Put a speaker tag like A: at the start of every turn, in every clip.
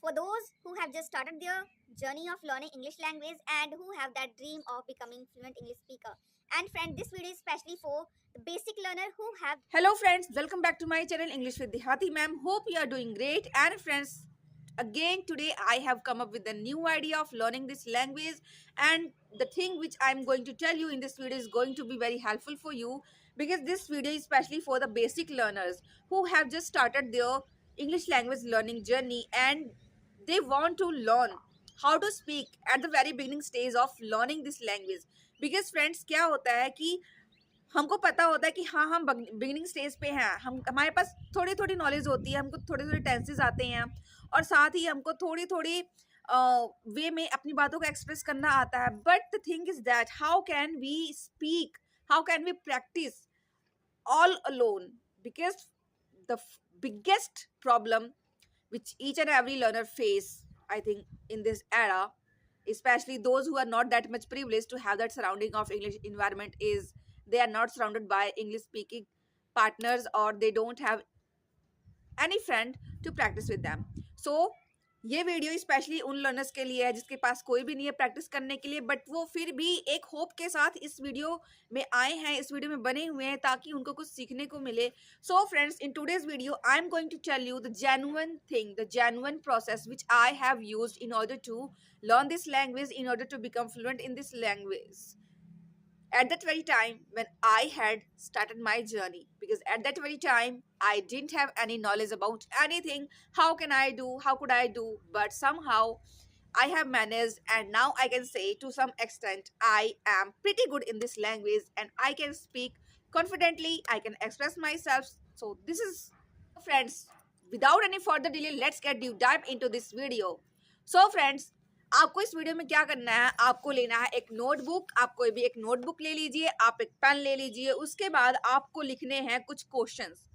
A: For those who have just started their journey of learning English language and who have that dream of becoming fluent English speaker. And friend, this video is especially for the basic learner who have.
B: Hello friends, welcome back to my channel English with Dehati ma'am. Hope you are doing great. And friends, again today I have come up with a new idea of learning this language, and the thing which I'm going to tell you in this video is going to be very helpful for you, because this video is especially for the basic learners who have just started their English language learning journey and they want to learn how to speak at the very beginning stage of learning this language. Because friends, क्या होता है कि हमको पता होता है कि हाँ हम बिगिनिंग स्टेज पे हैं, हम हमारे पास थोड़ी थोड़ी नॉलेज होती है, हमको थोड़े थोड़े टेंसेस आते हैं और साथ ही हमको थोड़ी थोड़ी वे में अपनी बातों को एक्सप्रेस करना आता है. But the thing is that how can we speak, how can we practise all alone, because the biggest problem which each and every learner face, I think, in this era, especially those who are not that much privileged to have that surrounding of English environment, is they are not surrounded by English speaking partners, or they don't have any friend to practice with them. So ये video specially उन learners के लिए है जिसके पास कोई भी नहीं है प्रैक्टिस करने के लिए, बट वो फिर भी एक होप के साथ इस वीडियो में आए हैं, इस वीडियो में बने हुए हैं ताकि उनको कुछ सीखने को मिले. So friends, in today's video I am going to tell you the genuine thing, the genuine process which I have used in order to learn this language, in order to become fluent in this language at that very time when I had started my journey. Because at that very time, I didn't have any knowledge about anything. How can I do? How could I do? But somehow I have managed, and now I can say to some extent I am pretty good in this language and I can speak confidently. I can express myself. So this is, friends, without any further delay, let's get deep dive into this video. So friends, आपको इस video में क्या करना है, आपको लेना है एक नोटबुक. आप कोई भी एक नोटबुक ले लीजिए, आप एक पेन ले लीजिए. उसके बाद आपको लिखने हैं कुछ questions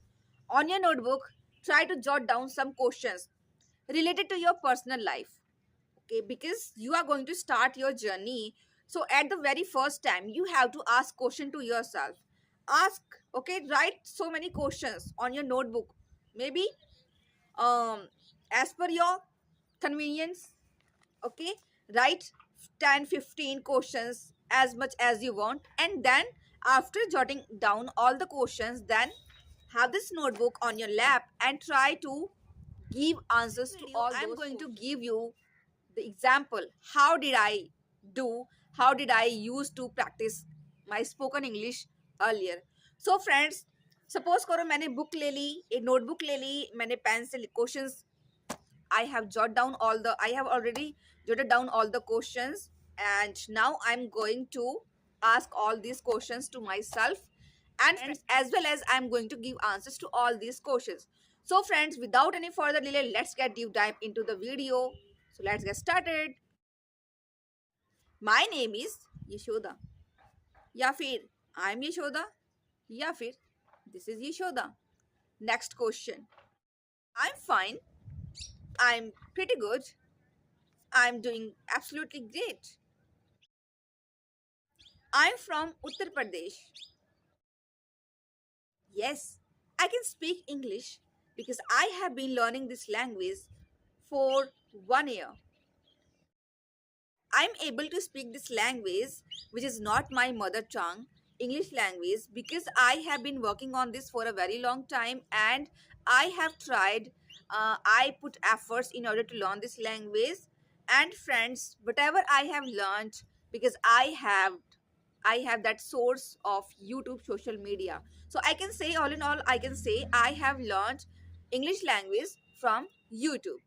B: on your notebook. Try to jot down some questions related to your personal life, okay, because you are going to start your journey. So at the very first time you have to ask question to yourself. Ask, okay, write so many questions on your notebook, maybe as per your convenience. Okay, write 10-15 questions, as much as you want, and then after jotting down all the questions, then have this notebook on your lap and try to give answers to all those. I'm going to give you the example. How did I do? How did I used to practice my spoken English earlier? So friends, suppose करो मैंने book ले ली, एक notebook ले ली, मैंने pen से questions I have already jotted down all the questions, and now I'm going to ask all these questions to myself, and as well as I'm going to give answers to all these questions. So friends, without any further delay, let's get deep dive into the video. So let's get started. My name is Yashoda. या फिर I'm Yashoda, या फिर this is Yashoda. Next question. I'm fine. I'm pretty good. I'm doing absolutely great. I'm from Uttar Pradesh. Yes, I can speak English because I have been learning this language for 1 year. I'm able to speak this language, which is not my mother tongue, English language, because I have been working on this for a very long time, and I have tried, I put efforts in order to learn this language. And friends, whatever I have learned, because I have that source of YouTube social media. So I can say, all in all, I can say I have learned English language from YouTube.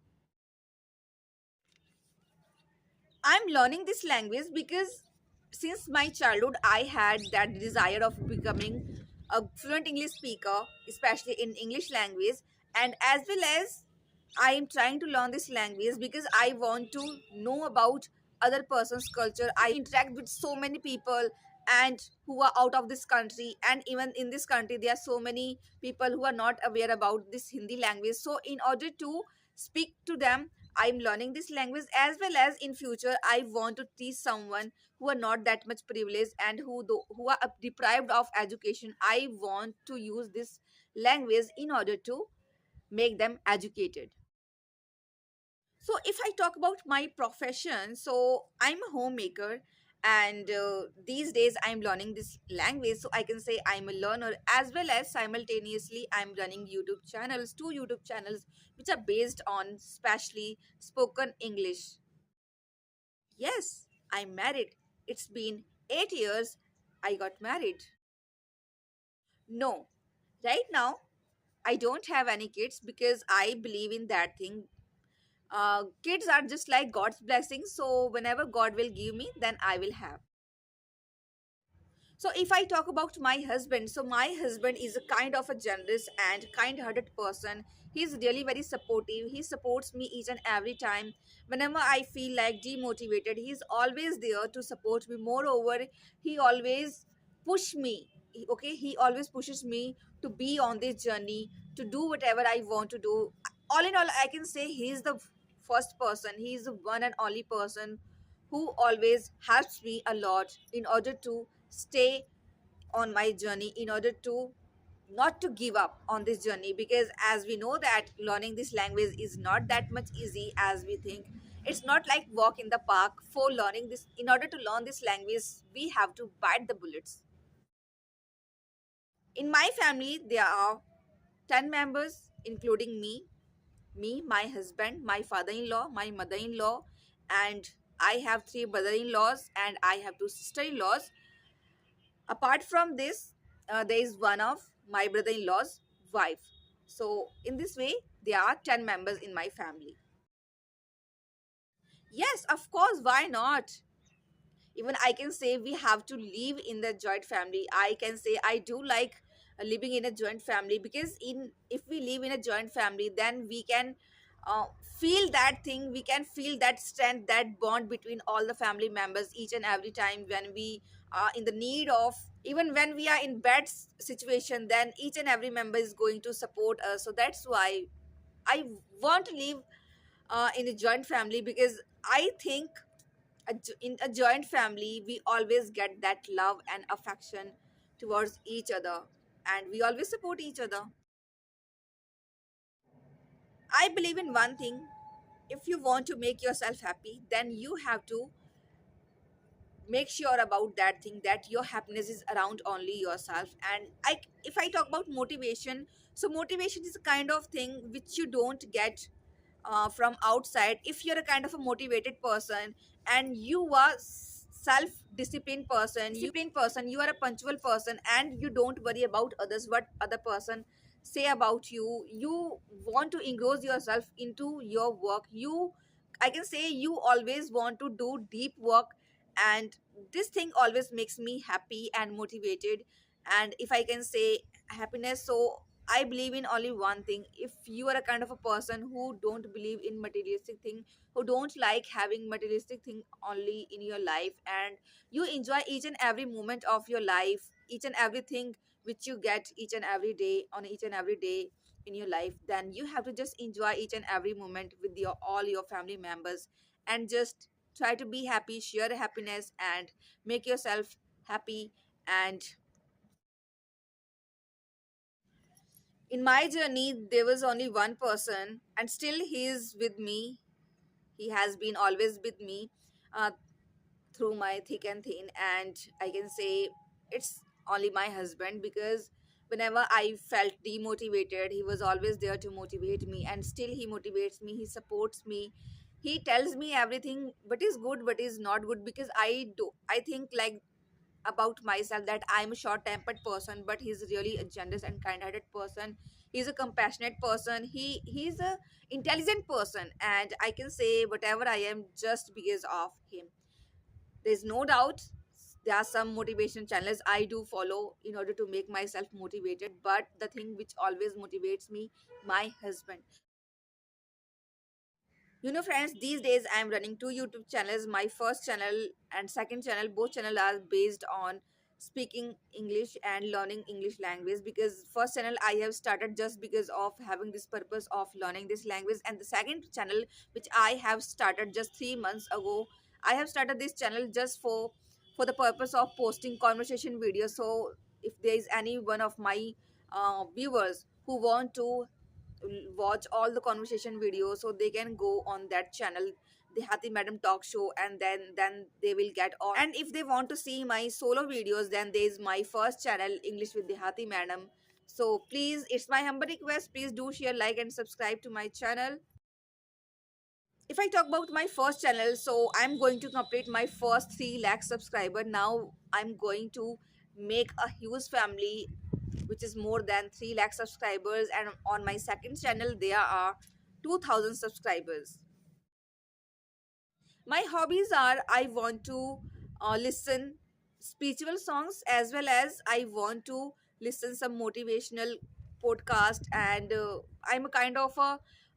B: I'm learning this language because since my childhood I had that desire of becoming a fluent English speaker, especially in English language, and as well as I am trying to learn this language because I want to know about other person's culture. I interact with so many people and who are out of this country, and even in this country there are so many people who are not aware about this Hindi language. So in order to speak to them, I'm learning this language, as well as in future I want to teach someone who are not that much privileged and who are deprived of education. I want to use this language in order to make them educated. So If I talk about my profession, so I'm a homemaker, and these days I'm learning this language, so I can say I'm a learner, as well as simultaneously I'm running YouTube channels, two YouTube channels which are based on specially spoken English. Yes, I'm married. It's been 8 years I got married. No, right now I don't have any kids because I believe in that thing. Kids are just like God's blessings, so whenever God will give me, then I will have. So if I talk about my husband, so my husband is a kind of a generous and kind-hearted person. He's really very supportive. He supports me each and every time. Whenever I feel like demotivated, he's always there to support me. Moreover, he always push me. Okay, he always pushes me to be on this journey, to do whatever I want to do. All in all, I can say he's the first person. He's the one and only person who always helps me a lot in order to stay on my journey, in order to not to give up on this journey, because as we know that learning this language is not that much easy as we think. It's not like walk in the park. For learning this, in order to learn this language, we have to bite the bullets. In my family there are 10 members, including me, my husband, my father-in-law, my mother-in-law, and I have three brother-in-laws, and I have two sister-in-laws. Apart from this, there is one of my brother-in-law's wife. So in this way, there are 10 members in my family. Yes, of course, why not? Even I can say we have to live in the joint family. I can say I do like living in a joint family, because in if we live in a joint family, then we can uh, feel that thing, we can feel that strength, that bond between all the family members each and every time when we are in the need of, even when we are in bad situation, then each and every member is going to support us. So that's why I want to live in a joint family, because I think in a joint family we always get that love and affection towards each other, and we always support each other. I believe in one thing: if you want to make yourself happy, then you have to make sure about that thing, that your happiness is around only yourself. And if I talk about motivation, so motivation is a kind of thing which you don't get from outside. If you're a kind of a motivated person, and you are self disciplined person, you are a punctual person, and you don't worry about others, what other person say about you, you want to engross yourself into your work. You, I can say, you always want to do deep work, and this thing always makes me happy and motivated. And if I can say happiness, so I believe in only one thing: if you are a kind of a person who don't believe in materialistic thing, who don't like having materialistic thing only in your life, and you enjoy each and every moment of your life, each and everything which you get each and every day, on each and every day in your life, then you have to just enjoy each and every moment with your all your family members, and just try to be happy, share happiness, and make yourself happy. And in my journey there was only one person, and still he is with me. He has been always with me uh, through my thick and thin, and I can say it's only my husband, because whenever I felt demotivated, he was always there to motivate me, and still he motivates me, he supports me. He tells me everything what is good, what is not good, because I think like about myself that I'm a short tempered person, but he's really a generous and kind hearted person. He's a compassionate person. He's a intelligent person, and I can say whatever I am just because of him. There's no doubt there are some motivation channels I do follow in order to make myself motivated, but the thing which always motivates me, my husband. You know, friends, these days I am running two YouTube channels. My first channel and second channel, both channel are based on speaking English and learning English language. Because first channel I have started just because of having this purpose of learning this language, and the second channel which I have started just 3 months ago, I have started this channel just for the purpose of posting conversation videos. So if there is any one of my viewers who want to watch all the conversation videos, so they can go on that channel, the Hati Madam Talk Show, and then they will get all. And if they want to see my solo videos, then there is my first channel, English with the Hati Madam. So please, it's my humble request, please do share, like, and subscribe to my channel. If I talk about my first channel, so I'm going to complete my first 3 lakh subscriber. Now I'm going to make a huge family, which is more than 3 lakh subscribers. And on my second channel, there are 2000 subscribers. My hobbies are, I want to listen spiritual songs, as well as I want to listen some motivational podcast. And I'm a kind of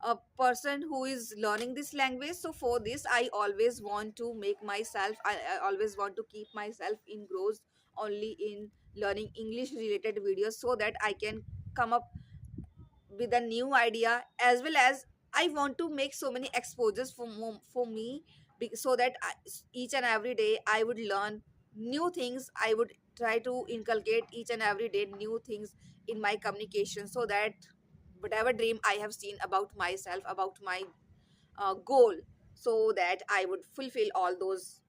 B: a person who is learning this language. So for this, I always want to make myself, I always want to keep myself engrossed only in learning English related videos, so that I can come up with a new idea, as well as I want to make so many exposures for me, so that each and every day I would learn new things. I would try to inculcate each and every day new things in my communication, so that whatever dream I have seen about myself, about my goal, so that I would fulfill all those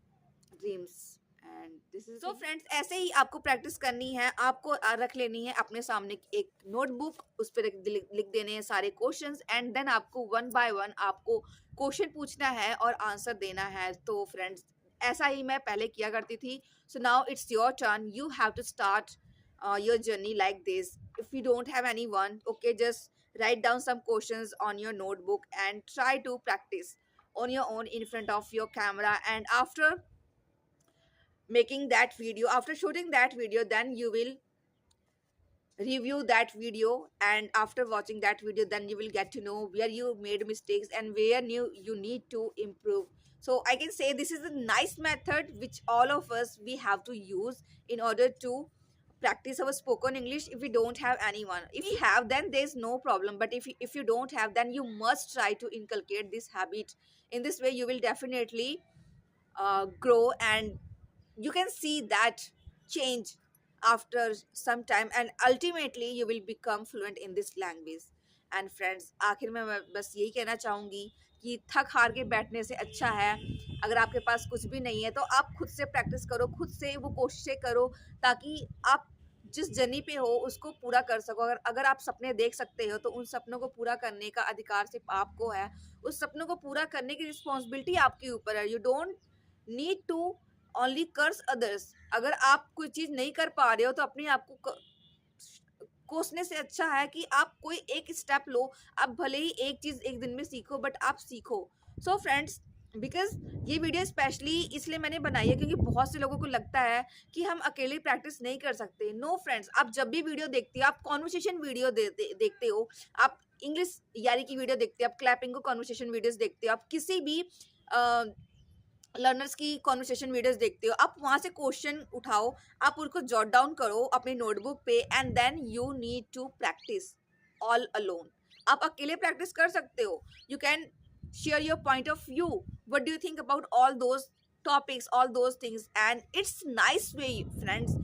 B: dreams and this is so friends, ऐसे ही आपको practice करनी है, आपको रख लेनी है अपने सामने एक नोटबुक, उस पर लिख देने हैं सारे क्वेश्चंस, एंड देन आपको वन बाय वन आपको क्वेश्चन पूछना है और आंसर देना है. तो फ्रेंड्स, ऐसा ही मैं पहले किया करती थी. So now it's your turn, you have to start your journey like this. If you don't have anyone, okay, just write down some questions on your notebook and try to practice on your own in front of your camera. And after making that video, after shooting that video, then you will review that video, and after watching that video, then you will get to know where you made mistakes and where you need to improve. So I can say this is a nice method which all of us we have to use in order to practice our spoken English. If we don't have anyone, if you have, then there's no problem, but if you don't have, then you must try to inculcate this habit. In this way, you will definitely grow, and you can see that change after some time, and ultimately you will become fluent in this language. And friends, आखिर में मैं बस यही कहना चाहूँगी कि थक हार के बैठने से अच्छा है, अगर आपके पास कुछ भी नहीं है तो आप खुद से प्रैक्टिस करो, खुद से वो कोशिशें करो, ताकि आप जिस जर्नी पे हो उसको पूरा कर सको. अगर अगर आप सपने देख सकते हो, तो उन सपनों को पूरा करने का अधिकार सिर्फ आपको है. उस सपनों को पूरा करने की रिस्पॉन्सिबिलिटी आपके ऊपर है. You don't need to only curse others. अगर आप कोई चीज नहीं कर पा रहे हो, तो अपने आप को कोसने से अच्छा है कि आप कोई एक स्टेप लो. आप भले ही एक चीज एक दिन में सीखो, बट आप सीखो. सो फ्रेंड्स, बिकॉज ये वीडियो स्पेशली इसलिए मैंने बनाई है क्योंकि बहुत से लोगों को लगता है कि हम अकेले प्रैक्टिस नहीं कर सकते. नो फ्रेंड्स, आप जब भी वीडियो देखते हो, आप कॉन्वर्सेशन वीडियो देखते हो, आप इंग्लिश यारी की वीडियो देखते हो, आप क्लैपिंग को कॉन्वर्सेशन वीडियोस देखते हो, आप किसी भी लर्नर्स की कॉन्वर्सेशन वीडियोस देखते हो, आप वहाँ से क्वेश्चन उठाओ, आप उनको जॉट डाउन करो अपनी नोटबुक पे, and then you need to practise all alone. आप अकेले प्रैक्टिस कर सकते हो. You can share your point of view, what do you think about all those topics, all those things, and it's nice way, friends.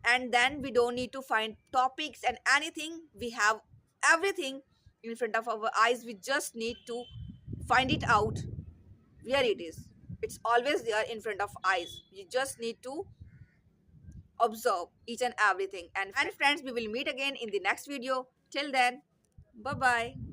B: And then we don't need to find topics and anything, we have everything in front of our eyes. We just need to find it out where it is. It's always there in front of eyes. You just need to observe each and everything. And friends, we will meet again in the next video. Till then, bye bye.